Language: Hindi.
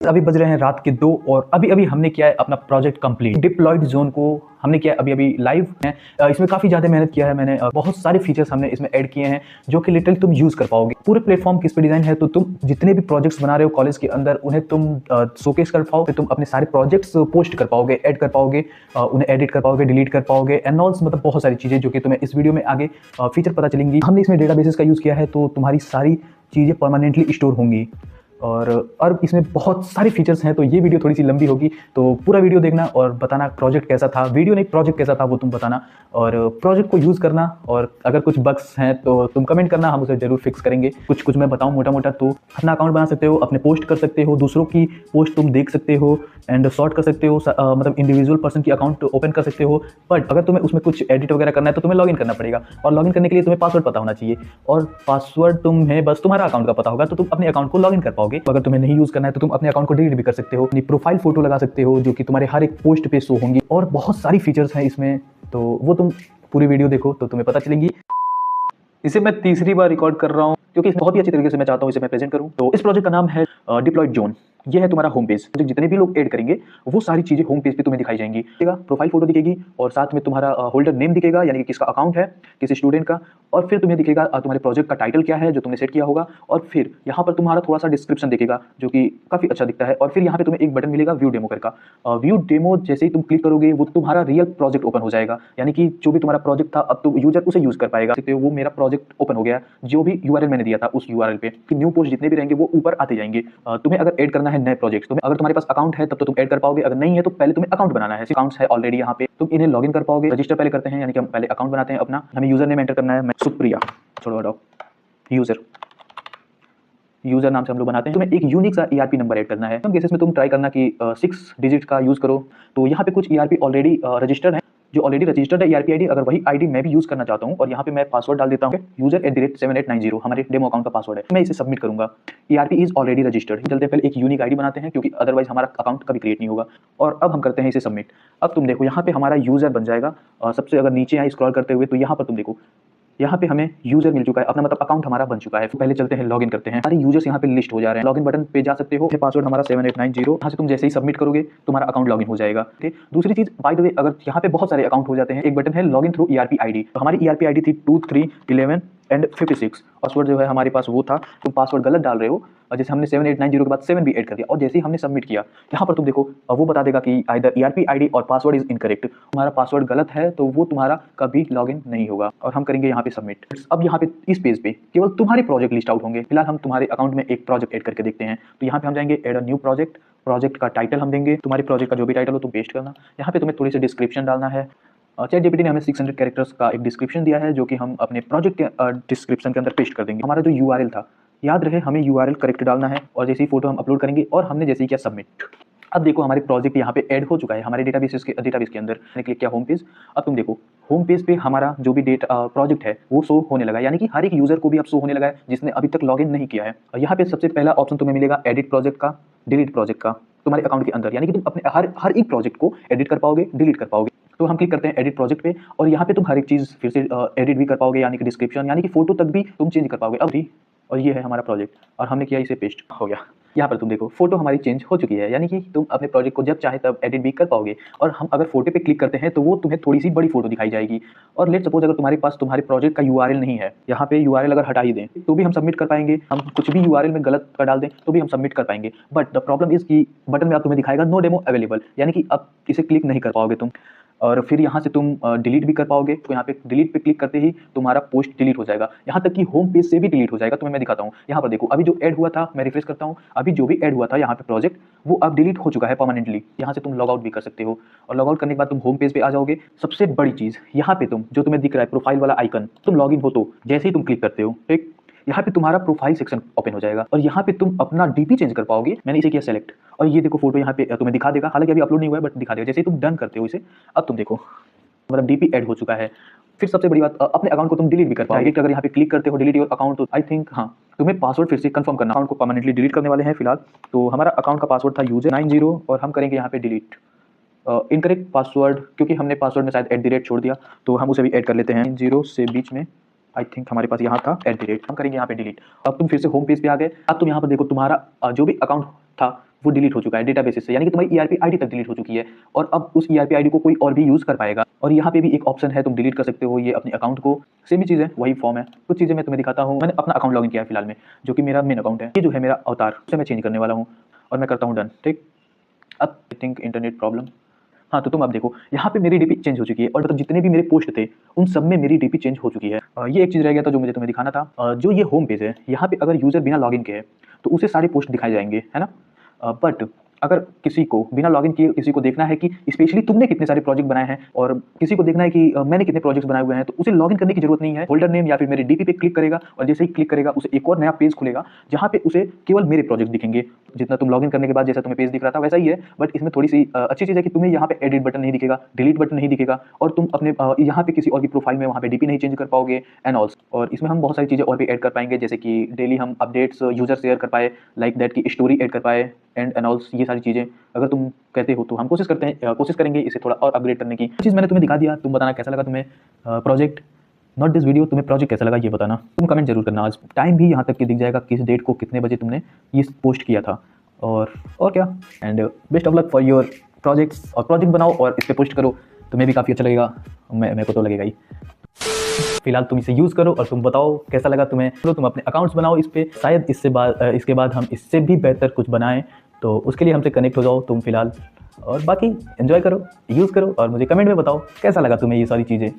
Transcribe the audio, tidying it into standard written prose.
अभी बज रहे हैं रात के 2 और अभी अभी हमने किया है अपना प्रोजेक्ट कंप्लीट। डिप्लॉयड जोन को हमने किया है अभी अभी लाइव है। इसमें काफ़ी ज़्यादा मेहनत किया है मैंने। बहुत सारे फीचर्स हमने इसमें ऐड किए हैं जो कि लिटरली तुम यूज़ कर पाओगे। पूरे प्लेटफॉर्म किस पे डिज़ाइन है तो तुम जितने भी प्रोजेक्ट्स बना रहे हो कॉलेज के अंदर उन्हें तुम शोकेस कर पाओगे। तुम अपने सारे प्रोजेक्ट्स पोस्ट कर पाओगे, ऐड कर पाओगे, उन्हें एडिट कर पाओगे, डिलीट कर पाओगे, एनऑल्स मतलब बहुत सारी चीज़ें जो कि तुम्हें इस वीडियो में आगे फीचर पता चलेंगी। हमने इसमें डेटाबेसेस का यूज़ किया है तो तुम्हारी सारी चीज़ें परमानेंटली स्टोर होंगी और इसमें बहुत सारे फीचर्स हैं। तो ये वीडियो थोड़ी सी लंबी होगी तो पूरा वीडियो देखना और बताना प्रोजेक्ट कैसा था। वीडियो नहीं, प्रोजेक्ट कैसा था वो तुम बताना और प्रोजेक्ट को यूज़ करना। और अगर कुछ बग्स हैं तो तुम कमेंट करना, हम उसे जरूर फिक्स करेंगे। कुछ मैं बताऊं मोटा मोटा तो अपना अकाउंट बना सकते हो, अपने पोस्ट कर सकते हो, दूसरों की पोस्ट तुम देख सकते हो एंड सॉर्ट कर सकते हो। मतलब इंडिविजुअल पर्सन की अकाउंट ओपन कर सकते हो। बट अगर तुम्हें उसमें कुछ एडिट वगैरह करना है तो तुम्हें लॉगिन करना पड़ेगा और लॉगिन करने के लिए तुम्हें पासवर्ड पता होना चाहिए और पासवर्ड तुम्हें बस तुम्हारा अकाउंट का पता होगा तो तुम अपने अकाउंट को लॉगिन कर पाओगे। अगर तुम्हें नहीं यूज़ करना है तो तुम अपने अकाउंट को डिलीट भी कर सकते हो। अपनी प्रोफाइल फोटो लगा सकते हो जो कि तुम्हारे हर एक पोस्ट पे शो होंगी और बहुत सारी फीचर्स हैं इसमें। तो वो तुम पूरी वीडियो देखो तो तुम्हें पता चलेंगी। इसे मैं तीसरी बार रिकॉर्ड कर रहा हूँ क्योंकि बहुत ही अच्छी तरीके से मैं चाहता हूँ इसे मैं प्रेजेंट करूँ। तो इस प्रोजेक्ट का नाम है डिप्लॉयड जोन। ये है तुम्हारा होम पेज। जितने भी लोग ऐड करेंगे वो सारी चीजें होम पेज पे तुम्हें दिखाई जाएंगी। प्रोफाइल फोटो दिखेगी और साथ में तुम्हारा होल्डर नेम दिखेगा, यानी कि किसका अकाउंट है, किसी स्टूडेंट का। और फिर तुम्हें दिखेगा तुम्हारे प्रोजेक्ट का टाइटल क्या है जो तुमने सेट किया होगा। और फिर यहाँ पर तुम्हारा थोड़ा सा डिस्क्रिप्शन दिखेगा जो कि काफी अच्छा दिखता है। और फिर यहाँ पे तुम्हें एक बटन मिलेगा व्यू डेमो करके। व्यू डेमो जैसे ही तुम क्लिक करोगे वो तुम्हारा रियल प्रोजेक्ट ओपन हो जाएगा, यानी कि जो भी तुम्हारा प्रोजेक्ट था अब तो यूजर उसे यूज कर पाएगा। वो मेरा प्रोजेक्ट ओपन हो गया, जो भी यूआरएल मैंने दिया था उस यूआरएल पे न्यू पोस्ट जितने भी रहेंगे वो ऊपर आते जाएंगे। तुम्हें अगर ऐड करना है नए प्रोजेक्ट, अगर तुम्हारे पास अकाउंट है तब तो तुम ऐड कर पाओगे, अगर नहीं है तो पहले तुम्हें अकाउंट बनाना है। अकाउंट्स है ऑलरेडी यहाँ पे, तुम इन्हें लॉगिन कर पाओगे। रजिस्टर पहले करते हैं, यानी कि हम पहले अकाउंट बनाते हैं अपना। हमें यूजर नेम एंटर करना है, मैं सुप्रिया, छोड़ो हटाओ, यूजर नाम से हम लोग बनाते हैं। तुम्हें एक यूनिक सा ईआरपी नंबर ऐड करना है। केसेस में तुम ट्राई करना कि 6 डिजिट का यूज करो। तो यहाँ पे कुछ ईआरपी ऑलरेडी रजिस्टर्ड है, जो ऑलरेडी रजिस्टर्ड है ईआरपी आईडी। अगर वही आईडी मैं भी यूज करना चाहता हूँ और यहाँ पे मैं पासवर्ड डाल देता हूँ user@7890, हमारे डेमो अकाउंट का पासवर्ड है। मैं इसे सबमिट करूंगा। ERP is already registered. चलते पहले एक यूनिक आईडी बनाते हैं क्योंकि अदरवाइज हमारा अकाउंट कभी क्रिएट नहीं होगा। और अब हम करते हैं इसे सबमिट। अब तुम देखो यहाँ पे हमारा यूजर बन जाएगा। सबसे अगर नीचे आए स्क्रॉल करते हुए तो यहाँ पर तुम देखो, यहाँ पे हमें यूजर मिल चुका है, अपना मतलब अकाउंट हमारा बन चुका है। पहले चलते हैं लॉगिन करते हैं। सारे यूजर्स यहाँ पे लिस्ट हो जा रहे हैं। लॉगिन बटन पे जा सकते हो, पासवर्ड हमारा 7890। यहाँ से तुम जैसे ही सबमिट करोगे तुम्हारा अकाउंट लॉगिन हो जाएगा। ठीक, दूसरी चीज बाय द वे, अगर यहाँ पे बहुत सारे अकाउंट हो जाते हैं, एक बटन है लॉगिन थ्रू ईआरपी आईडी। तो हमारी ईआरपी आईडी थी 2311 एंड 56। पासवर्ड जो है हमारे पास वो था, तुम पासवर्ड गलत डाल रहे हो। जैसे हमने 7890 के बाद 7 भी ऐड कर दिया और जैसे ही हमने सबमिट किया यहाँ पर तुम देखो वो बता देगा कि आइदर ईआरपी आईडी और पासवर्ड इज इनकरेक्ट। तुम्हारा पासवर्ड गलत है तो वो तुम्हारा कभी लॉगिन नहीं होगा। और हम करेंगे यहाँ पे सबमिट। अब यहाँ पे इस पेज पे केवल तुम्हारे प्रोजेक्ट लिस्ट आउट होंगे। फिलहाल हम तुम्हारे अकाउंट में एक प्रोजेक्ट ऐड करके देखते हैं। तो यहाँ पे हम जाएंगे add a new project. Project का टाइटल हम देंगे, तुम्हारे प्रोजेक्ट का जो भी टाइटल हो तुम पेस्ट करना। यहाँ पे तुम्हें थोड़ी सी डिस्क्रिप्शन डालना है। ChatGPT ने हमें 600 कैरेक्टर्स का एक डिस्क्रिप्शन दिया है जो कि हम अपने प्रोजेक्ट के डिस्क्रिप्शन के अंदर पेस्ट कर देंगे। हमारा जो यूआरएल था, याद रहे हमें यूआरएल करेक्ट डालना है। और जैसे ही फोटो हम अपलोड करेंगे और हमने जैसे ही किया सबमिट, अब देखो हमारे प्रोजेक्ट यहाँ पे ऐड हो चुका है हमारे डेटाबेस के अंदर। क्लिक किया होम पेज। अब तुम देखो होम पेज पे हमारा जो भी प्रोजेक्ट है वो शो होने लगा है, यानी कि हर एक यूजर को भी अब शो होने लगा है जिसने अभी तक लॉगिन नहीं किया है। और यहाँ पे सबसे पहला ऑप्शन तुम्हें मिलेगा एडिट प्रोजेक्ट का, डिलीट प्रोजेक्ट का, तुम्हारे अकाउंट के अंदर, यानी कि तुम अपने हर एक प्रोजेक्ट को एडिट कर पाओगे, डिलीट कर पाओगे। तो हम क्लिक करते हैं एडिट प्रोजेक्ट पे और यहाँ पे तुम हर एक चीज फिर से एडिट भी कर पाओगे, यानी कि डिस्क्रिप्शन, यानी कि फोटो तक भी तुम चेंज कर पाओगे। अब और ये है हमारा प्रोजेक्ट और हमने किया इसे पेस्ट हो गया। यहाँ पर तुम देखो फोटो हमारी चेंज हो चुकी है, यानी कि तुम अपने प्रोजेक्ट को जब चाहे तब एडिट भी कर पाओगे। और हम अगर फोटो पे क्लिक करते हैं तो वो तुम्हें थोड़ी सी बड़ी फोटो दिखाई जाएगी। और लेट सपोज अगर तुम्हारे पास तुम्हारे प्रोजेक्ट का यूआरएल नहीं है, यहाँ पे यूआरएल अगर हटा ही दें तो भी हम सबमिट कर पाएंगे। हम कुछ भी यूआरएल में गलत कर डाल दें तो भी हम सबमिट कर पाएंगे। बट द प्रॉब्लम इज कि बटन में अब तुम्हें दिखाएगा नो डेमो अवेलेबल, यानी कि अब इसे क्लिक नहीं कर पाओगे तुम। और फिर यहाँ से तुम डिलीट भी कर पाओगे। तो यहाँ पे डिलीट पे क्लिक करते ही तुम्हारा पोस्ट डिलीट हो जाएगा, यहाँ तक कि होम पेज से भी डिलीट हो जाएगा। तुम्हें मैं दिखाता हूँ। यहाँ पर देखो अभी जो ऐड हुआ था, मैं रिफ्रेश करता हूँ, अभी जो भी ऐड हुआ था यहाँ पे प्रोजेक्ट वो अब डिलीट हो चुका है परमानेंटली। यहाँ से तुम लॉग आउट भी कर सकते हो और लॉग आउट करने के बाद तुम होम पेज पे आ जाओगे। सबसे बड़ी चीज यहाँ पे तुम जो तुम्हें दिख रहा है प्रोफाइल वाला आइकन, तुम लॉग इन हो तो जैसे ही तुम क्लिक करते हो, ठीक, यहाँ पे तुम्हारा प्रोफाइल सेक्शन ओपन हो जाएगा और यहाँ पे तुम अपना डीपी चेंज कर पाओगे। मैंने इसे किया सेलेक्ट और ये देखो फोटो यहाँ पे तुम्हें दिखा देगा, हालांकि अभी अपलोड नहीं हुआ है बट दिखा देगा। जैसे ही तुम डन करते हो इसे, अब तुम देखो मतलब डीपी ऐड हो चुका है। फिर सबसे बड़ी बात, अपने अकाउंट को तुम डिलीट भी कर पाओगे। अगर यहाँ पे क्लिक करते हो डिलीट योर अकाउंट, तो आई थिंक हाँ तुम्हें पासवर्ड फिर से कंफर्म करना। अकाउंट को परमानेंटली डिलीट करने वाले हैं फिलहाल। तो हमारा अकाउंट का पासवर्ड था user90 और हम करेंगे यहाँ पे डिलीट इनकरेक्ट पासवर्ड, क्योंकि हमने पासवर्ड में शायद @ छोड़ दिया तो हम उसे भी ऐड कर लेते हैं। 0 से बीच में आई थिंक हमारे पास यहाँ था @ हम करेंगे यहाँ पे डिलीट। अब तुम फिर से होम पेज पे आ गए। अब तुम यहाँ पर देखो तुम्हारा जो भी अकाउंट था वो डिलीट हो चुका है डेटाबेस से, यानी कि तुम्हारी ईआरपी आईडी तक डिलीट हो चुकी है और अब उस ईआरपी आईडी को कोई और भी यूज़ कर पाएगा। और यहाँ पे भी एक ऑप्शन है, तुम डिलीट कर सकते हो ये अपने अकाउंट को। सेम ही चीज़ है, वही फॉर्म है। कुछ चीज़ें मैं तुम्हें दिखाता हूँ। मैंने अपना अकाउंट लॉगिन किया है फिलहाल में, जो कि मेरा मेन अकाउंट है। ये जो है मेरा अवतार, उसे मैं चेंज करने वाला हूँ और मैं करता हूँ डन। ठीक, अब आई थिंक इंटरनेट प्रॉब्लम। हाँ, तो तुम अब देखो यहाँ पे मेरी डीपी चेंज हो चुकी है और मतलब जितने भी मेरे पोस्ट थे उन सब में मेरी डीपी चेंज हो चुकी है। ये एक चीज़ रह गया था जो मुझे तुम्हें दिखाना था। जो ये होम पेज है, यहाँ पे अगर यूज़र बिना लॉगिन के है तो उसे सारे पोस्ट दिखाए जाएंगे, है ना। बट अगर किसी को बिना लॉगिन किए किसी को देखना है कि स्पेशली तुमने कितने सारे प्रोजेक्ट बनाए हैं और किसी को देखना है कि मैंने कितने प्रोजेक्ट्स बनाए हुए हैं, तो उसे लॉगिन करने की जरूरत नहीं है। होल्डर नेम या फिर मेरे डीपी पे क्लिक करेगा और जैसे ही क्लिक करेगा उसे एक और नया पेज खुलेगा जहाँ पे उसे केवल मेरे प्रोजेक्ट दिखेंगे। जितना तुम लॉगिन करने के बाद जैसा तुम्हें पेज दिख रहा था वैसा ही है, बट इसमें थोड़ी सी अच्छी चीज़ है कि तुम्हें यहाँ पे एडिट बटन नहीं दिखेगा, डिलीट बटन नहीं दिखेगा और तुम अपने यहाँ पे किसी और की प्रोफाइल में वहाँ पे डीपी नहीं चेंज कर पाओगे एंड ऑल्सो। और इसमें हम बहुत सारी चीज़ें और भी ऐड कर पाएंगे, जैसे कि डेली हम अपडेट्स यूजर शेयर कर पाए, लाइक दैट की स्टोरी ऐड कर पाए एंड ऑल्स। ये सारी चीज़ें अगर तुम कहते हो तो हम कोशिश करेंगे इसे थोड़ा और अपग्रेड करने की। चीज़ मैंने तुम्हें दिखा दिया, तुम बताना कैसा लगा तुम्हें प्रोजेक्ट, नॉट दिस वीडियो, तुम्हें प्रोजेक्ट कैसा लगा ये बताना। तुम कमेंट जरूर करना। आज टाइम भी यहाँ तक कि दिख जाएगा, किस डेट को कितने बजे तुमने ये पोस्ट किया था और क्या। And best of luck for your projects. और प्रोजेक्ट बनाओ और इस पर पोस्ट करो, तुम्हें भी काफ़ी अच्छा लगेगा, मेरे को तो लगेगा ही। फिलहाल तुम इसे यूज़ करो और तुम बताओ कैसा लगा तुम्हें। तो तुम अपने अकाउंट्स बनाओ इस पर, शायद इसके बाद हम इससे भी बेहतर कुछ बनाएं, तो उसके लिए हमसे कनेक्ट हो जाओ तुम फिलहाल। और बाकी एंजॉय करो, यूज़ करो और मुझे कमेंट में बताओ कैसा लगा तुम्हें ये सारी चीज़ें।